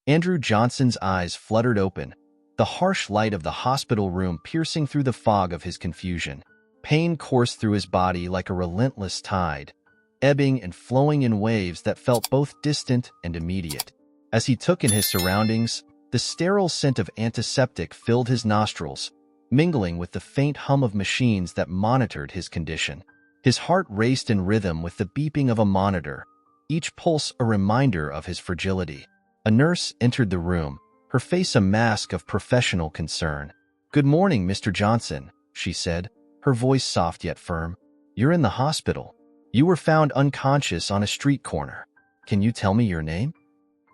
Andrew Johnson's eyes fluttered open, the harsh light of the hospital room piercing through the fog of his confusion. Pain coursed through his body like a relentless tide, ebbing and flowing in waves that felt both distant and immediate. As he took in his surroundings, the sterile scent of antiseptic filled his nostrils, mingling with the faint hum of machines that monitored his condition. His heart raced in rhythm with the beeping of a monitor, each pulse a reminder of his fragility. A nurse entered the room, her face a mask of professional concern. "Good morning, Mr. Johnson," she said, her voice soft yet firm. "You're in the hospital. You were found unconscious on a street corner. Can you tell me your name?"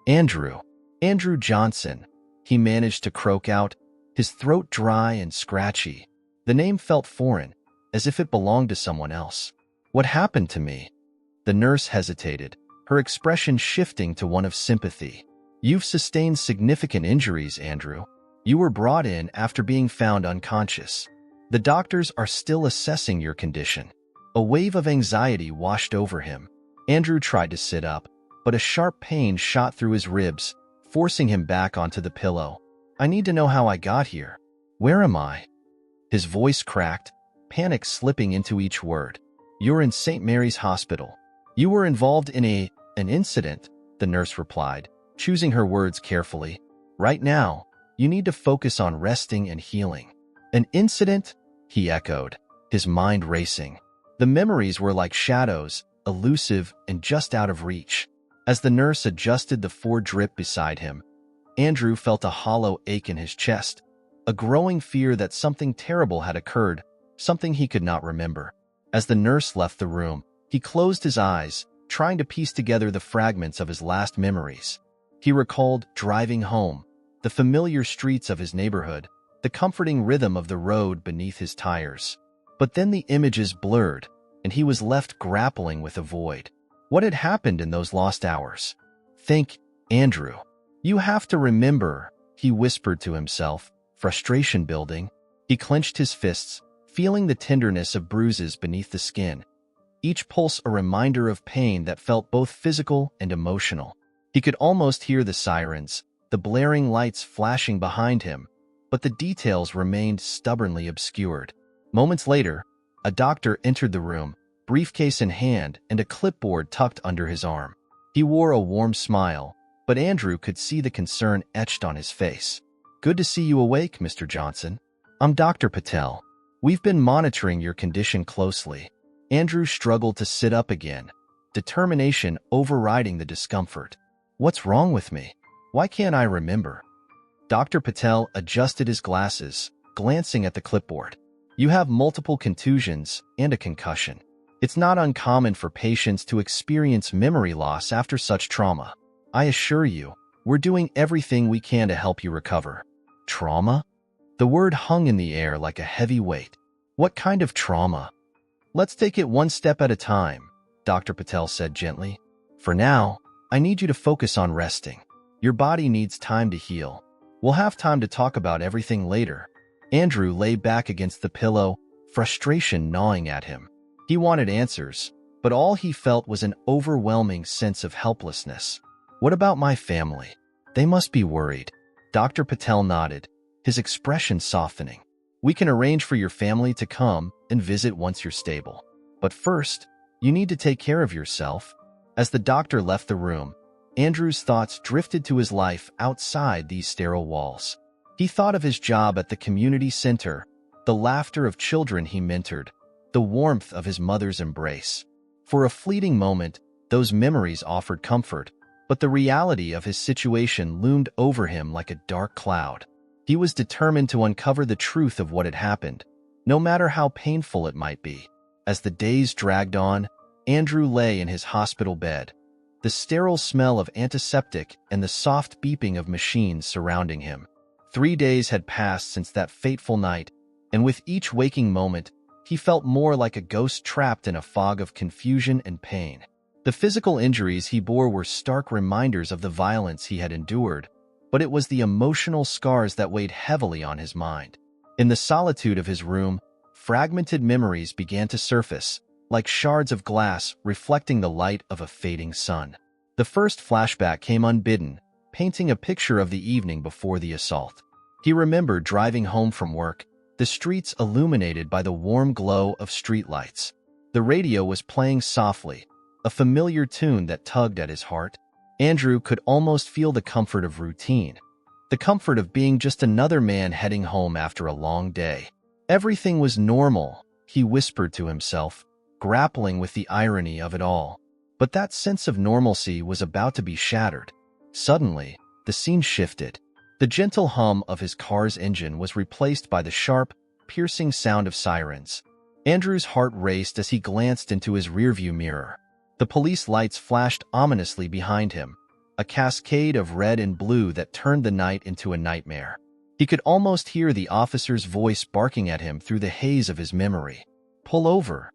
"Andrew. Andrew Johnson," he managed to croak out, his throat dry and scratchy. The name felt foreign, as if it belonged to someone else. "What happened to me?" The nurse hesitated, her expression shifting to one of sympathy. "You've sustained significant injuries, Andrew. You were brought in after being found unconscious. The doctors are still assessing your condition." A wave of anxiety washed over him. Andrew tried to sit up, but a sharp pain shot through his ribs, forcing him back onto the pillow. "I need to know how I got here. Where am I?" His voice cracked, panic slipping into each word. "You're in St. Mary's Hospital. You were involved in an incident," the nurse replied, choosing her words carefully. "Right now, you need to focus on resting and healing." "An incident?" he echoed, his mind racing. The memories were like shadows, elusive and just out of reach. As the nurse adjusted the drip beside him, Andrew felt a hollow ache in his chest, a growing fear that something terrible had occurred, something he could not remember. As the nurse left the room, he closed his eyes, trying to piece together the fragments of his last memories. He recalled driving home, the familiar streets of his neighborhood, the comforting rhythm of the road beneath his tires. But then the images blurred, and he was left grappling with a void. What had happened in those lost hours? "Think, Andrew. You have to remember," he whispered to himself, frustration building. He clenched his fists, feeling the tenderness of bruises beneath the skin, each pulse a reminder of pain that felt both physical and emotional. He could almost hear the sirens, the blaring lights flashing behind him, but the details remained stubbornly obscured. Moments later, a doctor entered the room, briefcase in hand and a clipboard tucked under his arm. He wore a warm smile, but Andrew could see the concern etched on his face. "Good to see you awake, Mr. Johnson. I'm Dr. Patel. We've been monitoring your condition closely." Andrew struggled to sit up again, determination overriding the discomfort. "What's wrong with me? Why can't I remember?" Dr. Patel adjusted his glasses, glancing at the clipboard. "You have multiple contusions and a concussion. It's not uncommon for patients to experience memory loss after such trauma. I assure you, we're doing everything we can to help you recover." "Trauma?" The word hung in the air like a heavy weight. "What kind of trauma?" "Let's take it one step at a time," Dr. Patel said gently. "For now, I need you to focus on resting. Your body needs time to heal. We'll have time to talk about everything later." Andrew lay back against the pillow, frustration gnawing at him. He wanted answers, but all he felt was an overwhelming sense of helplessness. "What about my family? They must be worried." Dr. Patel nodded, his expression softening. "We can arrange for your family to come and visit once you're stable. But first, you need to take care of yourself." As the doctor left the room, Andrew's thoughts drifted to his life outside these sterile walls. He thought of his job at the community center, the laughter of children he mentored, the warmth of his mother's embrace. For a fleeting moment, those memories offered comfort, but the reality of his situation loomed over him like a dark cloud. He was determined to uncover the truth of what had happened, no matter how painful it might be. As the days dragged on, Andrew lay in his hospital bed, the sterile smell of antiseptic and the soft beeping of machines surrounding him. 3 days had passed since that fateful night, and with each waking moment, he felt more like a ghost trapped in a fog of confusion and pain. The physical injuries he bore were stark reminders of the violence he had endured, but it was the emotional scars that weighed heavily on his mind. In the solitude of his room, fragmented memories began to surface, like shards of glass reflecting the light of a fading sun. The first flashback came unbidden, painting a picture of the evening before the assault. He remembered driving home from work, the streets illuminated by the warm glow of streetlights. The radio was playing softly, a familiar tune that tugged at his heart. Andrew could almost feel the comfort of routine, the comfort of being just another man heading home after a long day. Everything was normal, he whispered to himself, grappling with the irony of it all. But that sense of normalcy was about to be shattered. Suddenly, the scene shifted. The gentle hum of his car's engine was replaced by the sharp, piercing sound of sirens. Andrew's heart raced as he glanced into his rearview mirror. The police lights flashed ominously behind him, a cascade of red and blue that turned the night into a nightmare. He could almost hear the officer's voice barking at him through the haze of his memory. "Pull over."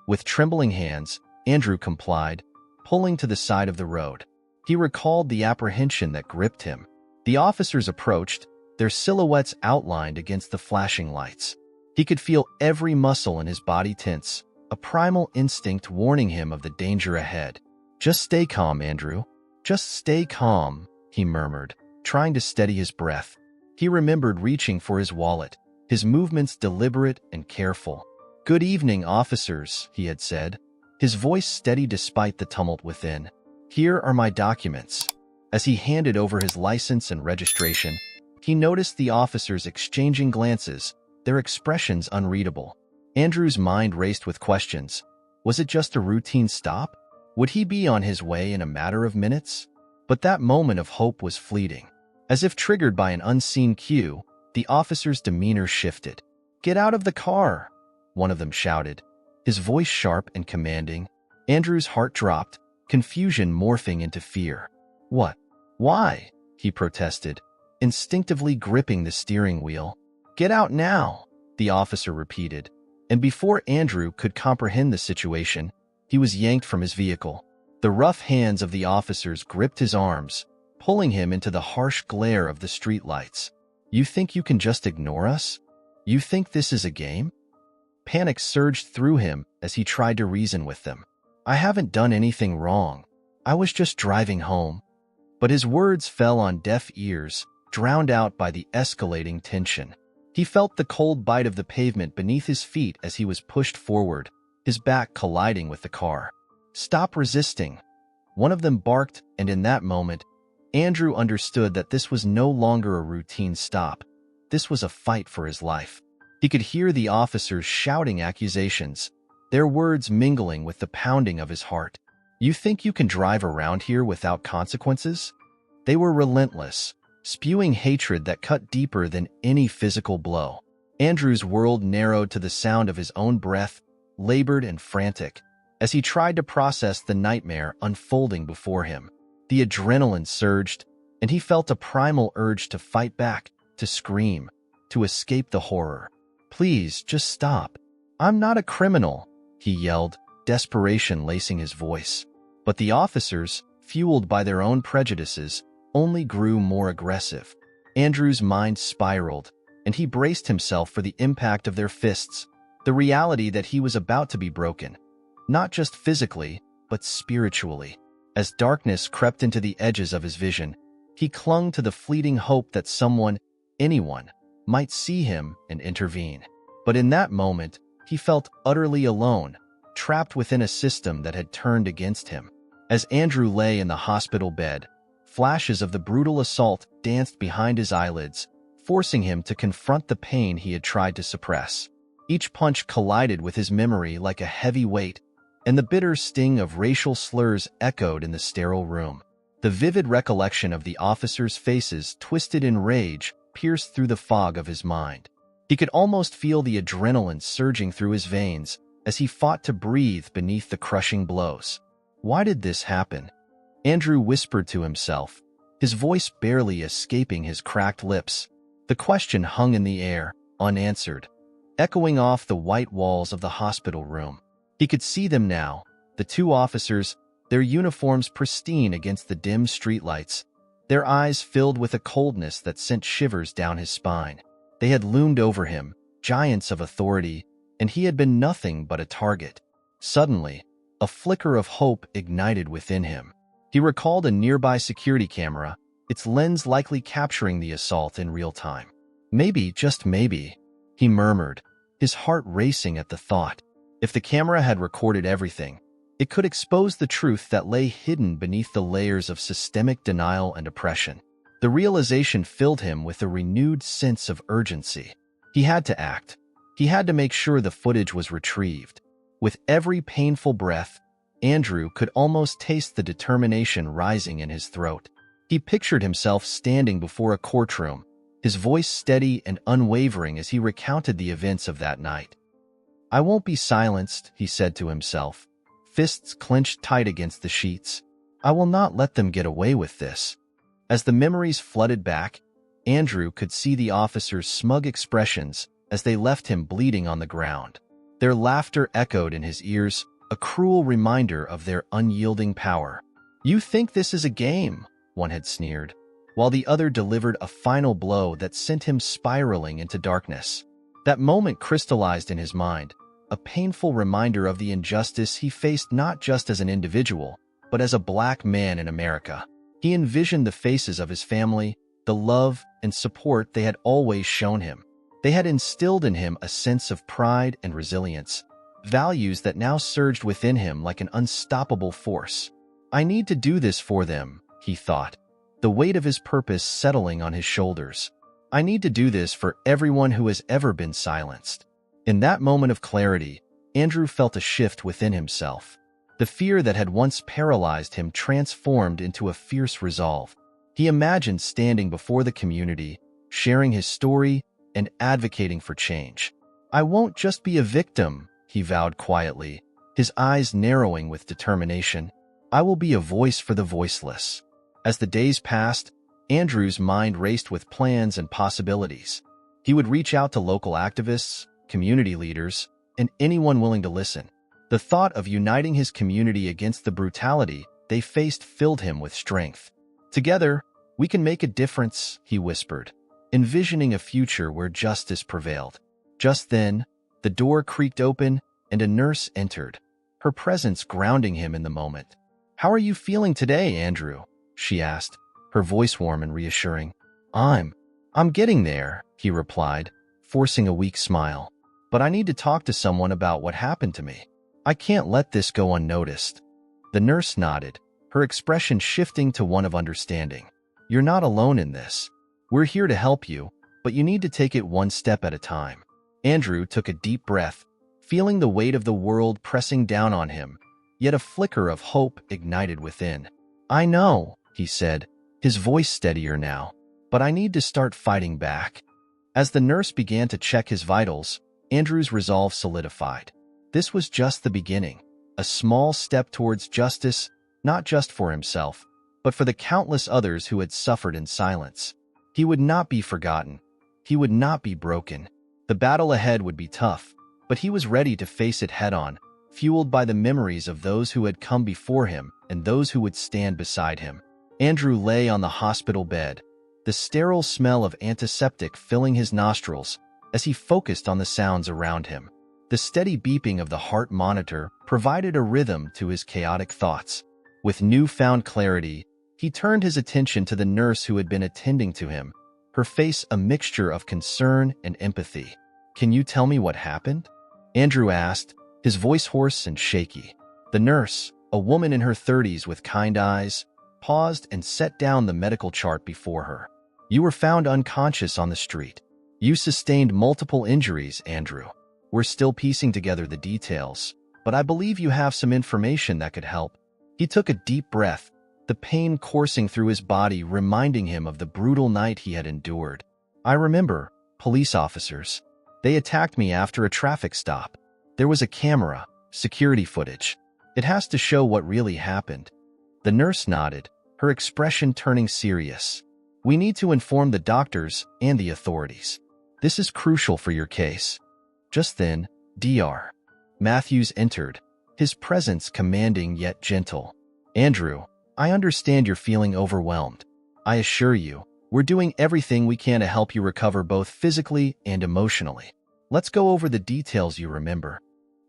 With trembling hands, Andrew complied, pulling to the side of the road. He recalled the apprehension that gripped him. The officers approached, their silhouettes outlined against the flashing lights. He could feel every muscle in his body tense, a primal instinct warning him of the danger ahead. "Just stay calm, Andrew. Just stay calm," he murmured, trying to steady his breath. He remembered reaching for his wallet, his movements deliberate and careful. "Good evening, officers," he had said, his voice steady despite the tumult within. "Here are my documents." As he handed over his license and registration, he noticed the officers exchanging glances, their expressions unreadable. Andrew's mind raced with questions. Was it just a routine stop? Would he be on his way in a matter of minutes? But that moment of hope was fleeting. As if triggered by an unseen cue, the officer's demeanor shifted. "Get out of the car," one of them shouted, his voice sharp and commanding. Andrew's heart dropped, confusion morphing into fear. "What? Why?" he protested, instinctively gripping the steering wheel. "Get out now," the officer repeated, and before Andrew could comprehend the situation, he was yanked from his vehicle. The rough hands of the officers gripped his arms, pulling him into the harsh glare of the streetlights. "You think you can just ignore us? You think this is a game?" Panic surged through him as he tried to reason with them. "I haven't done anything wrong. I was just driving home." But his words fell on deaf ears, drowned out by the escalating tension. He felt the cold bite of the pavement beneath his feet as he was pushed forward, his back colliding with the car. "Stop resisting," one of them barked, and in that moment, Andrew understood that this was no longer a routine stop. This was a fight for his life. He could hear the officers shouting accusations, their words mingling with the pounding of his heart. "You think you can drive around here without consequences?" They were relentless, spewing hatred that cut deeper than any physical blow. Andrew's world narrowed to the sound of his own breath, labored and frantic, as he tried to process the nightmare unfolding before him. The adrenaline surged, and he felt a primal urge to fight back, to scream, to escape the horror. "Please, just stop. I'm not a criminal," he yelled, desperation lacing his voice. But the officers, fueled by their own prejudices, only grew more aggressive. Andrew's mind spiraled, and he braced himself for the impact of their fists, the reality that he was about to be broken, not just physically, but spiritually. As darkness crept into the edges of his vision, he clung to the fleeting hope that someone, anyone, might see him and intervene. But in that moment, he felt utterly alone, trapped within a system that had turned against him. As Andrew lay in the hospital bed, flashes of the brutal assault danced behind his eyelids, forcing him to confront the pain he had tried to suppress. Each punch collided with his memory like a heavy weight, and the bitter sting of racial slurs echoed in the sterile room. The vivid recollection of the officers' faces twisted in rage pierced through the fog of his mind. He could almost feel the adrenaline surging through his veins as he fought to breathe beneath the crushing blows. Why did this happen? Andrew whispered to himself, his voice barely escaping his cracked lips. The question hung in the air, unanswered, echoing off the white walls of the hospital room. He could see them now, the two officers, their uniforms pristine against the dim streetlights, their eyes filled with a coldness that sent shivers down his spine. They had loomed over him, giants of authority, and he had been nothing but a target. Suddenly, a flicker of hope ignited within him. He recalled a nearby security camera, its lens likely capturing the assault in real time. Maybe, just maybe, he murmured, his heart racing at the thought. If the camera had recorded everything, it could expose the truth that lay hidden beneath the layers of systemic denial and oppression. The realization filled him with a renewed sense of urgency. He had to act. He had to make sure the footage was retrieved. With every painful breath, Andrew could almost taste the determination rising in his throat. He pictured himself standing before a courtroom, his voice steady and unwavering as he recounted the events of that night. "I won't be silenced," he said to himself, fists clenched tight against the sheets. "I will not let them get away with this." As the memories flooded back, Andrew could see the officers' smug expressions as they left him bleeding on the ground. Their laughter echoed in his ears, a cruel reminder of their unyielding power. "You think this is a game?" one had sneered, while the other delivered a final blow that sent him spiraling into darkness. That moment crystallized in his mind, a painful reminder of the injustice he faced not just as an individual, but as a black man in America. He envisioned the faces of his family, the love and support they had always shown him. They had instilled in him a sense of pride and resilience, values that now surged within him like an unstoppable force. "I need to do this for them," he thought, the weight of his purpose settling on his shoulders. "I need to do this for everyone who has ever been silenced." In that moment of clarity, Andrew felt a shift within himself. The fear that had once paralyzed him transformed into a fierce resolve. He imagined standing before the community, sharing his story, and advocating for change. "I won't just be a victim," he vowed quietly, his eyes narrowing with determination. "I will be a voice for the voiceless." As the days passed, Andrew's mind raced with plans and possibilities. He would reach out to local activists, community leaders, and anyone willing to listen. The thought of uniting his community against the brutality they faced filled him with strength. "Together, we can make a difference," he whispered, envisioning a future where justice prevailed. Just then, the door creaked open and a nurse entered, her presence grounding him in the moment. "How are you feeling today, Andrew?" she asked, her voice warm and reassuring. I'm getting there," he replied, forcing a weak smile. "But I need to talk to someone about what happened to me. I can't let this go unnoticed." The nurse nodded, her expression shifting to one of understanding. "You're not alone in this. We're here to help you, but you need to take it one step at a time." Andrew took a deep breath, feeling the weight of the world pressing down on him, yet a flicker of hope ignited within. "I know," he said, his voice steadier now, "but I need to start fighting back." As the nurse began to check his vitals, Andrew's resolve solidified. This was just the beginning, a small step towards justice, not just for himself, but for the countless others who had suffered in silence. He would not be forgotten. He would not be broken. The battle ahead would be tough, but he was ready to face it head-on, fueled by the memories of those who had come before him and those who would stand beside him. Andrew lay on the hospital bed, the sterile smell of antiseptic filling his nostrils as he focused on the sounds around him. The steady beeping of the heart monitor provided a rhythm to his chaotic thoughts. With newfound clarity, he turned his attention to the nurse who had been attending to him, her face a mixture of concern and empathy. "Can you tell me what happened?" Andrew asked, his voice hoarse and shaky. The nurse, a woman in her 30s with kind eyes, paused and set down the medical chart before her. "You were found unconscious on the street. You sustained multiple injuries, Andrew. We're still piecing together the details, but I believe you have some information that could help." He took a deep breath, the pain coursing through his body reminding him of the brutal night he had endured. "I remember, police officers. They attacked me after a traffic stop. There was a camera, security footage. It has to show what really happened." The nurse nodded, her expression turning serious. "We need to inform the doctors and the authorities. This is crucial for your case." Just then, Dr. Matthews entered, his presence commanding yet gentle. "Andrew, I understand you're feeling overwhelmed. I assure you, we're doing everything we can to help you recover both physically and emotionally. Let's go over the details you remember."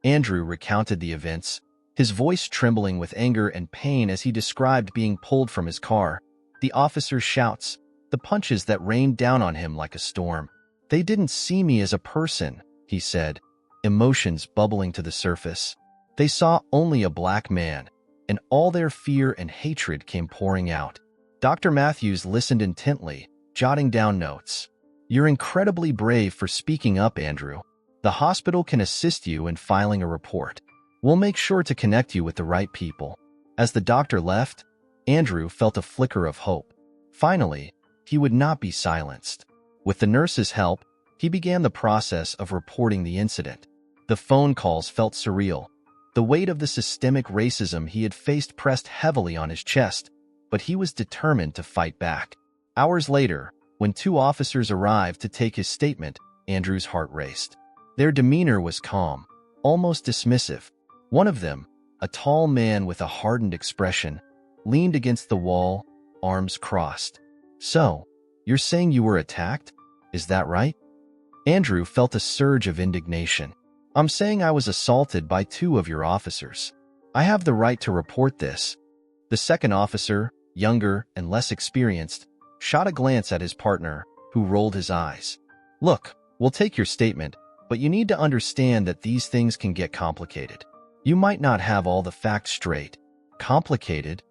Andrew recounted the events, his voice trembling with anger and pain as he described being pulled from his car, the officer's shouts, the punches that rained down on him like a storm. They didn't see me as a person, he said, emotions bubbling to the surface. They saw only a black man, and all their fear and hatred came pouring out. Dr. Matthews listened intently, jotting down notes. You're incredibly brave for speaking up, Andrew. The hospital can assist you in filing a report. We'll make sure to connect you with the right people. As the doctor left, Andrew felt a flicker of hope. Finally, he would not be silenced. With the nurse's help, he began the process of reporting the incident. The phone calls felt surreal. The weight of the systemic racism he had faced pressed heavily on his chest, but he was determined to fight back. Hours later, when two officers arrived to take his statement, Andrew's heart raced. Their demeanor was calm, almost dismissive. One of them, a tall man with a hardened expression, leaned against the wall, arms crossed. So, you're saying you were attacked? Is that right? Andrew felt a surge of indignation. I'm saying I was assaulted by two of your officers. I have the right to report this. The second officer, younger and less experienced, shot a glance at his partner, who rolled his eyes. Look, we'll take your statement, but you need to understand that these things can get complicated. You might not have all the facts straight. Complicated?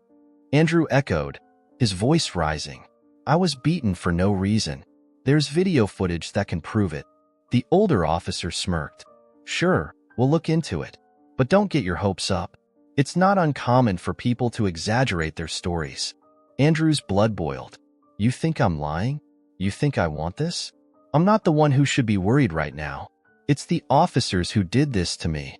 Andrew echoed, his voice rising. I was beaten for no reason. There's video footage that can prove it. The older officer smirked. Sure, we'll look into it. But don't get your hopes up. It's not uncommon for people to exaggerate their stories. Andrew's blood boiled. You think I'm lying? You think I want this? I'm not the one who should be worried right now. It's the officers who did this to me.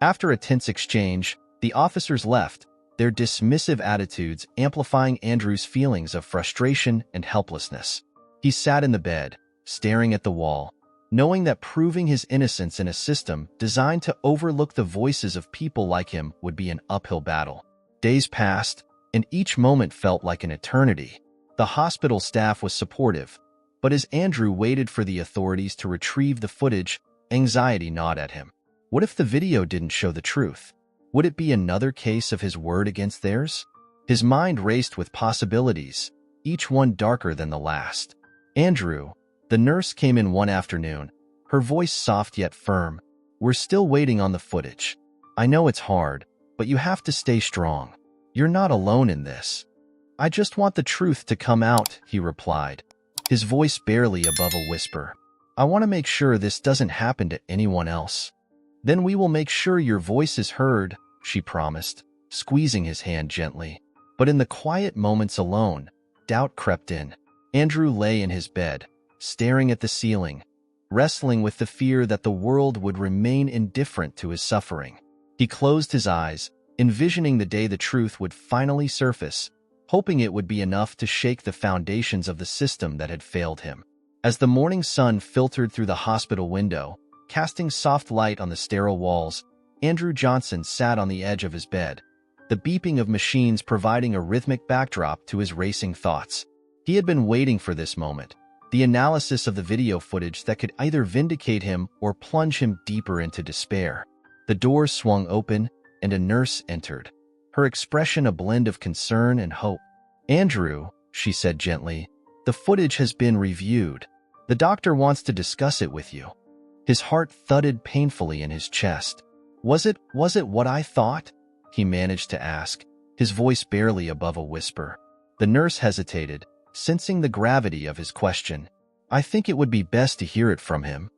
After a tense exchange, the officers left, their dismissive attitudes amplifying Andrew's feelings of frustration and helplessness. He sat in the bed, staring at the wall, knowing that proving his innocence in a system designed to overlook the voices of people like him would be an uphill battle. Days passed, and each moment felt like an eternity. The hospital staff was supportive, but as Andrew waited for the authorities to retrieve the footage, anxiety gnawed at him. What if the video didn't show the truth? Would it be another case of his word against theirs? His mind raced with possibilities, each one darker than the last. Andrew, the nurse, came in one afternoon, her voice soft yet firm. We're still waiting on the footage. I know it's hard, but you have to stay strong. You're not alone in this. I just want the truth to come out, he replied, his voice barely above a whisper. I want to make sure this doesn't happen to anyone else. Then we will make sure your voice is heard, she promised, squeezing his hand gently. But in the quiet moments alone, doubt crept in. Andrew lay in his bed, staring at the ceiling, wrestling with the fear that the world would remain indifferent to his suffering. He closed his eyes, envisioning the day the truth would finally surface, hoping it would be enough to shake the foundations of the system that had failed him. As the morning sun filtered through the hospital window, casting soft light on the sterile walls, Andrew Johnson sat on the edge of his bed, the beeping of machines providing a rhythmic backdrop to his racing thoughts. He had been waiting for this moment, the analysis of the video footage that could either vindicate him or plunge him deeper into despair. The door swung open, and a nurse entered, her expression a blend of concern and hope. Andrew, she said gently, the footage has been reviewed. The doctor wants to discuss it with you. His heart thudded painfully in his chest. Was it what I thought? He managed to ask, his voice barely above a whisper. The nurse hesitated, sensing the gravity of his question. I think it would be best to hear it from him.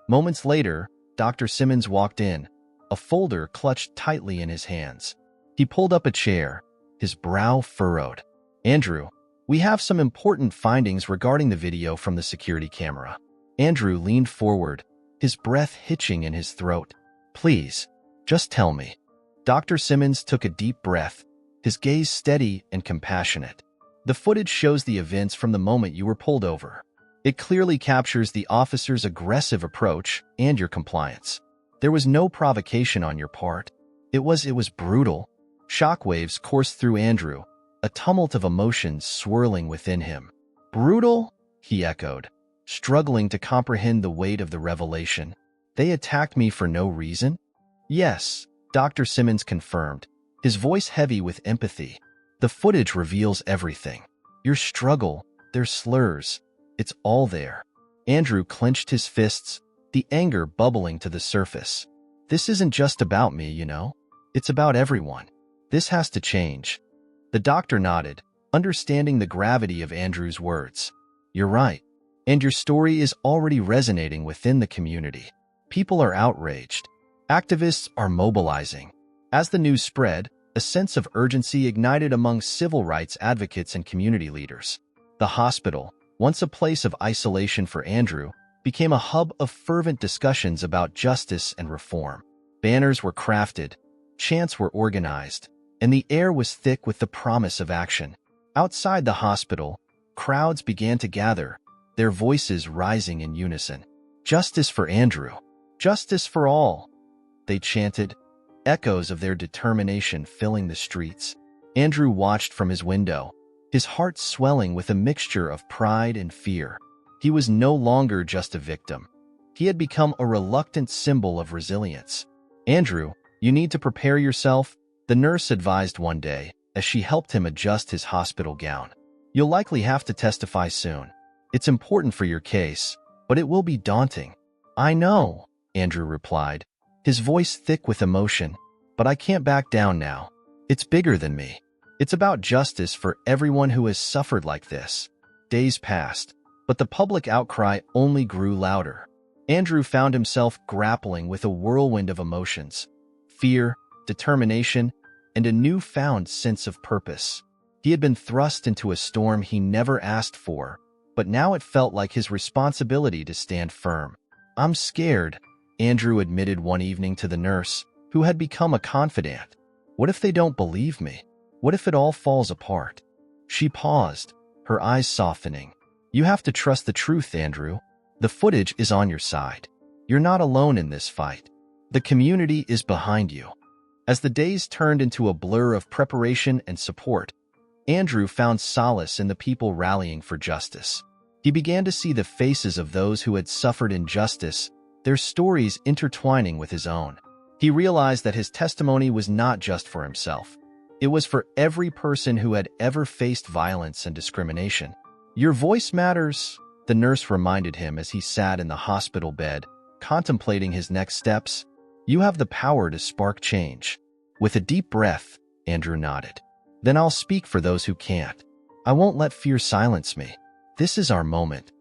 Moments later, Dr. Simmons walked in, a folder clutched tightly in his hands. He pulled up a chair, his brow furrowed. Andrew, we have some important findings regarding the video from the security camera. Andrew leaned forward, his breath hitching in his throat. Please, just tell me. Dr. Simmons took a deep breath, his gaze steady and compassionate. The footage shows the events from the moment you were pulled over. It clearly captures the officer's aggressive approach and your compliance. There was no provocation on your part. It was brutal. Shockwaves coursed through Andrew, a tumult of emotions swirling within him. Brutal? He echoed, struggling to comprehend the weight of the revelation. They attacked me for no reason? Yes, Dr. Simmons confirmed, his voice heavy with empathy. The footage reveals everything. Your struggle, their slurs, it's all there. Andrew clenched his fists, the anger bubbling to the surface. This isn't just about me, you know? It's about everyone. This has to change. The doctor nodded, understanding the gravity of Andrew's words. You're right. And your story is already resonating within the community. People are outraged. Activists are mobilizing. As the news spread, a sense of urgency ignited among civil rights advocates and community leaders. The hospital, once a place of isolation for Andrew, became a hub of fervent discussions about justice and reform. Banners were crafted, chants were organized, and the air was thick with the promise of action. Outside the hospital, crowds began to gather, their voices rising in unison. Justice for Andrew. Justice for all. They chanted, echoes of their determination filling the streets. Andrew watched from his window, his heart swelling with a mixture of pride and fear. He was no longer just a victim. He had become a reluctant symbol of resilience. Andrew, you need to prepare yourself, the nurse advised one day as she helped him adjust his hospital gown. You'll likely have to testify soon. It's important for your case, but it will be daunting. I know, Andrew replied, his voice thick with emotion, but I can't back down now. It's bigger than me. It's about justice for everyone who has suffered like this. Days passed, but the public outcry only grew louder. Andrew found himself grappling with a whirlwind of emotions: fear, determination, and a newfound sense of purpose. He had been thrust into a storm he never asked for, but now it felt like his responsibility to stand firm. I'm scared, Andrew admitted one evening to the nurse, who had become a confidant. What if they don't believe me? What if it all falls apart? She paused, her eyes softening. You have to trust the truth, Andrew. The footage is on your side. You're not alone in this fight. The community is behind you. As the days turned into a blur of preparation and support, Andrew found solace in the people rallying for justice. He began to see the faces of those who had suffered injustice, their stories intertwining with his own. He realized that his testimony was not just for himself. It was for every person who had ever faced violence and discrimination. Your voice matters, the nurse reminded him as he sat in the hospital bed, contemplating his next steps. You have the power to spark change. With a deep breath, Andrew nodded. Then I'll speak for those who can't. I won't let fear silence me. This is our moment.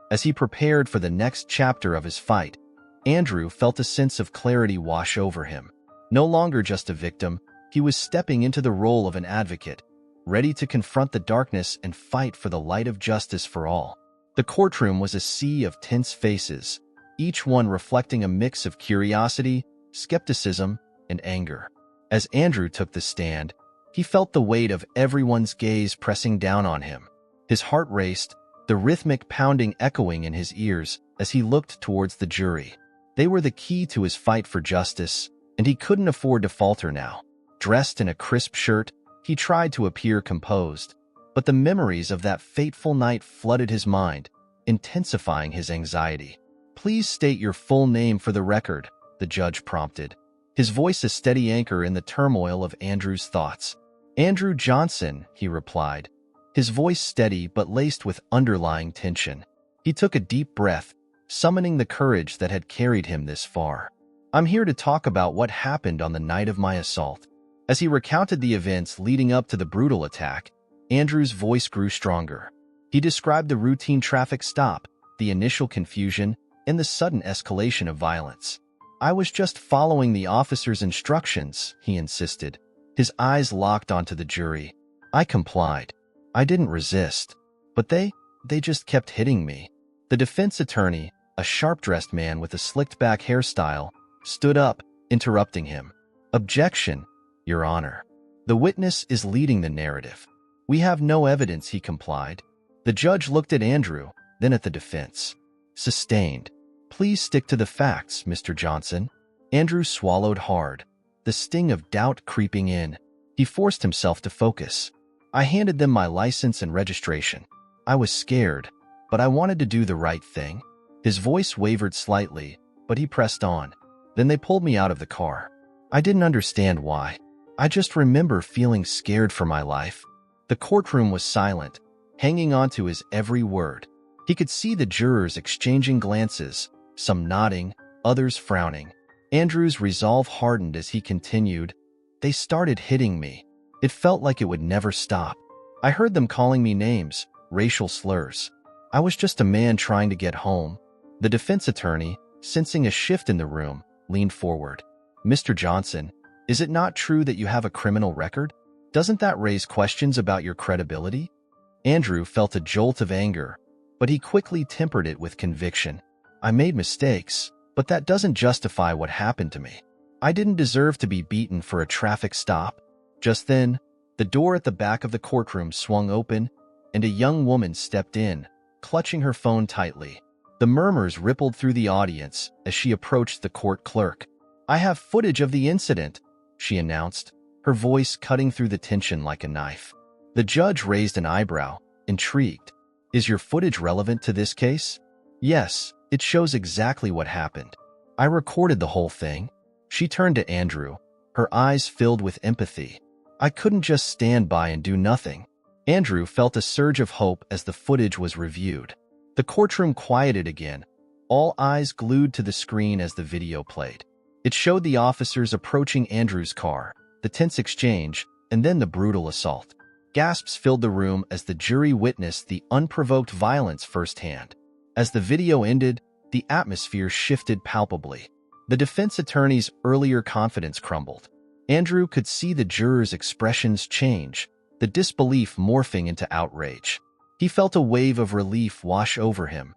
As he prepared for the next chapter of his fight, Andrew felt a sense of clarity wash over him. No longer just a victim, he was stepping into the role of an advocate, ready to confront the darkness and fight for the light of justice for all. The courtroom was a sea of tense faces, each one reflecting a mix of curiosity, skepticism, and anger. As Andrew took the stand, he felt the weight of everyone's gaze pressing down on him. His heart raced, the rhythmic pounding echoing in his ears as he looked towards the jury. They were the key to his fight for justice, and he couldn't afford to falter now. Dressed in a crisp shirt, he tried to appear composed, but the memories of that fateful night flooded his mind, intensifying his anxiety. Please state your full name for the record, the judge prompted, his voice a steady anchor in the turmoil of Andrew's thoughts. Andrew Johnson, he replied, his voice steady but laced with underlying tension. He took a deep breath, summoning the courage that had carried him this far. I'm here to talk about what happened on the night of my assault. As he recounted the events leading up to the brutal attack, Andrew's voice grew stronger. He described the routine traffic stop, the initial confusion, and the sudden escalation of violence. I was just following the officer's instructions, he insisted. His eyes locked onto the jury. I complied. I didn't resist. But they just kept hitting me. The defense attorney, a sharp-dressed man with a slicked-back hairstyle, stood up, interrupting him. Objection, Your Honor. The witness is leading the narrative. We have no evidence, he complied. The judge looked at Andrew, then at the defense. Sustained. Please stick to the facts, Mr. Johnson. Andrew swallowed hard, the sting of doubt creeping in. He forced himself to focus. I handed them my license and registration. I was scared, but I wanted to do the right thing. His voice wavered slightly, but he pressed on. Then they pulled me out of the car. I didn't understand why. I just remember feeling scared for my life. The courtroom was silent, hanging on to his every word. He could see the jurors exchanging glances, some nodding, others frowning. Andrew's resolve hardened as he continued. They started hitting me. It felt like it would never stop. I heard them calling me names, racial slurs. I was just a man trying to get home. The defense attorney, sensing a shift in the room, leaned forward. Mr. Johnson, is it not true that you have a criminal record? Doesn't that raise questions about your credibility? Andrew felt a jolt of anger, but he quickly tempered it with conviction. I made mistakes, but that doesn't justify what happened to me. I didn't deserve to be beaten for a traffic stop. Just then, the door at the back of the courtroom swung open, and a young woman stepped in, clutching her phone tightly. The murmurs rippled through the audience as she approached the court clerk. I have footage of the incident, she announced, her voice cutting through the tension like a knife. The judge raised an eyebrow, intrigued. Is your footage relevant to this case? Yes, it shows exactly what happened. I recorded the whole thing. She turned to Andrew, her eyes filled with empathy. I couldn't just stand by and do nothing. Andrew felt a surge of hope as the footage was reviewed. The courtroom quieted again, all eyes glued to the screen as the video played. It showed the officers approaching Andrew's car, the tense exchange, and then the brutal assault. Gasps filled the room as the jury witnessed the unprovoked violence firsthand. As the video ended, the atmosphere shifted palpably. The defense attorney's earlier confidence crumbled. Andrew could see the jurors' expressions change, the disbelief morphing into outrage. He felt a wave of relief wash over him.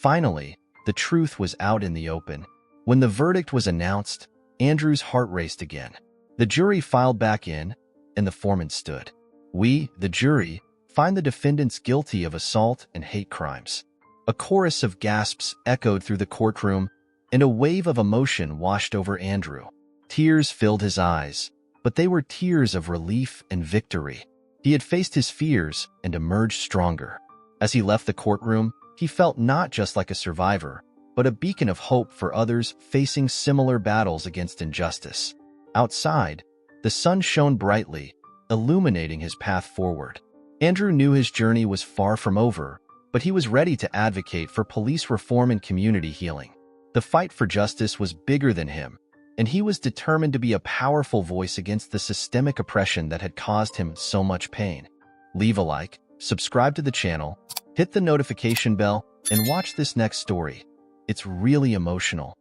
Finally, the truth was out in the open. When the verdict was announced, Andrew's heart raced again. The jury filed back in, and the foreman stood. We, the jury, find the defendants guilty of assault and hate crimes. A chorus of gasps echoed through the courtroom, and a wave of emotion washed over Andrew. Tears filled his eyes, but they were tears of relief and victory. He had faced his fears and emerged stronger. As he left the courtroom, he felt not just like a survivor, but a beacon of hope for others facing similar battles against injustice. Outside, the sun shone brightly, illuminating his path forward. Andrew knew his journey was far from over, but he was ready to advocate for police reform and community healing. The fight for justice was bigger than him, and he was determined to be a powerful voice against the systemic oppression that had caused him so much pain. Leave a like, subscribe to the channel, hit the notification bell, and watch this next story. It's really emotional.